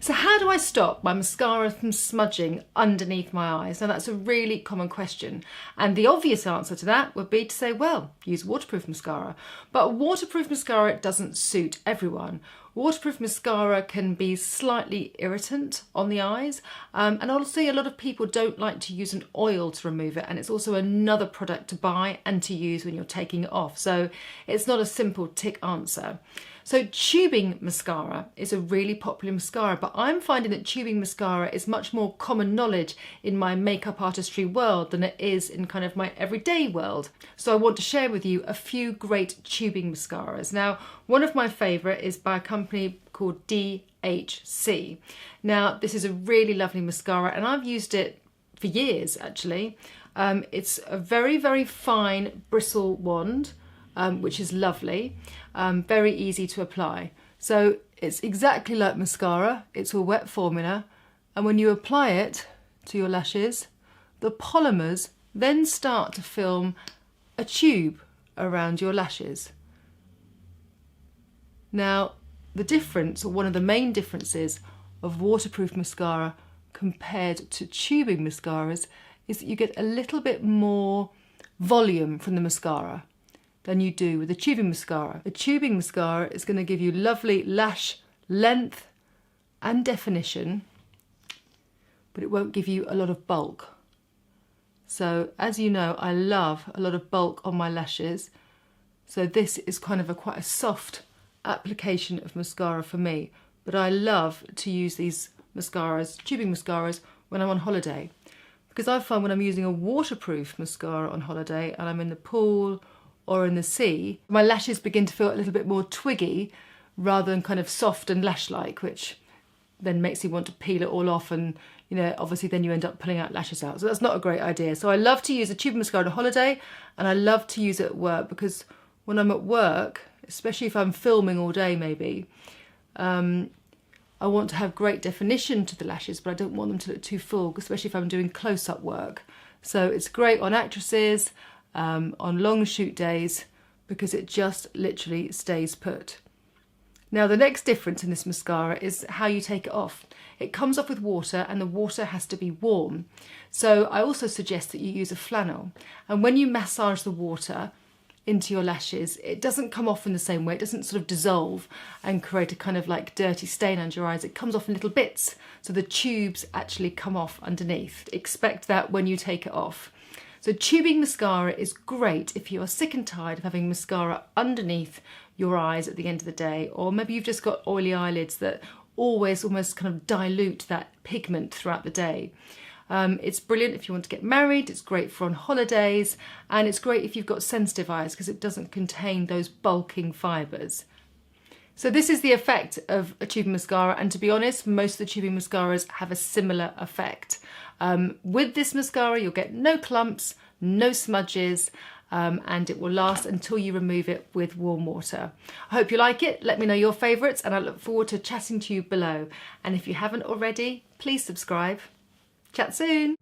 So how do I stop my mascara from smudging underneath my eyes? Now that's a really common question. And the obvious answer to that would be to say, well, use waterproof mascara. But waterproof mascara doesn't suit everyone. Waterproof mascara can be slightly irritant on the eyes, and honestly a lot of people don't like to use an oil to remove it, and it's also another product to buy and to use when you're taking it off, so it's not a simple tick answer. So tubing mascara is a really popular mascara, but I'm finding that tubing mascara is much more common knowledge in my makeup artistry world than it is in kind of my everyday world. So I want to share with you a few great tubing mascaras. Now, one of my favourite is by a company called DHC. Now, this is a really lovely mascara and I've used it for years actually. It's a very, very fine bristle wand. Which is lovely, very easy to apply. So it's exactly like mascara, it's a wet formula, and when you apply it to your lashes, the polymers then start to film a tube around your lashes. Now, the difference, or one of the main differences of waterproof mascara compared to tubing mascaras is that you get a little bit more volume from the mascara than you do with a tubing mascara. A tubing mascara is going to give you lovely lash length and definition, but it won't give you a lot of bulk. So as you know, I love a lot of bulk on my lashes, so this is kind of quite a soft application of mascara for me, but I love to use these mascaras, tubing mascaras, when I'm on holiday, because I find when I'm using a waterproof mascara on holiday and I'm in the pool or in the sea, my lashes begin to feel a little bit more twiggy rather than kind of soft and lash-like, which then makes you want to peel it all off, and you know, obviously then you end up pulling out lashes out. So that's not a great idea. So I love to use a tubing mascara on a holiday, and I love to use it at work, because when I'm at work, especially if I'm filming all day maybe, I want to have great definition to the lashes, but I don't want them to look too full, especially if I'm doing close-up work. So it's great on actresses, on long shoot days, because it just literally stays put. Now the next difference in this mascara is how you take it off. It comes off with water, and the water has to be warm. So I also suggest that you use a flannel, and when you massage the water into your lashes, it doesn't come off in the same way. It doesn't sort of dissolve and create a kind of like dirty stain under your eyes. It comes off in little bits, so the tubes actually come off underneath. Expect that when you take it off. So tubing mascara is great if you are sick and tired of having mascara underneath your eyes at the end of the day, or maybe you've just got oily eyelids that always almost kind of dilute that pigment throughout the day. It's brilliant if you want to get married, it's great for on holidays, and it's great if you've got sensitive eyes because it doesn't contain those bulking fibres. So this is the effect of a tubing mascara, and to be honest, most of the tubing mascaras have a similar effect. With this mascara, you'll get no clumps, no smudges, and it will last until you remove it with warm water. I hope you like it. Let me know your favourites, and I look forward to chatting to you below. And if you haven't already, please subscribe. Chat soon.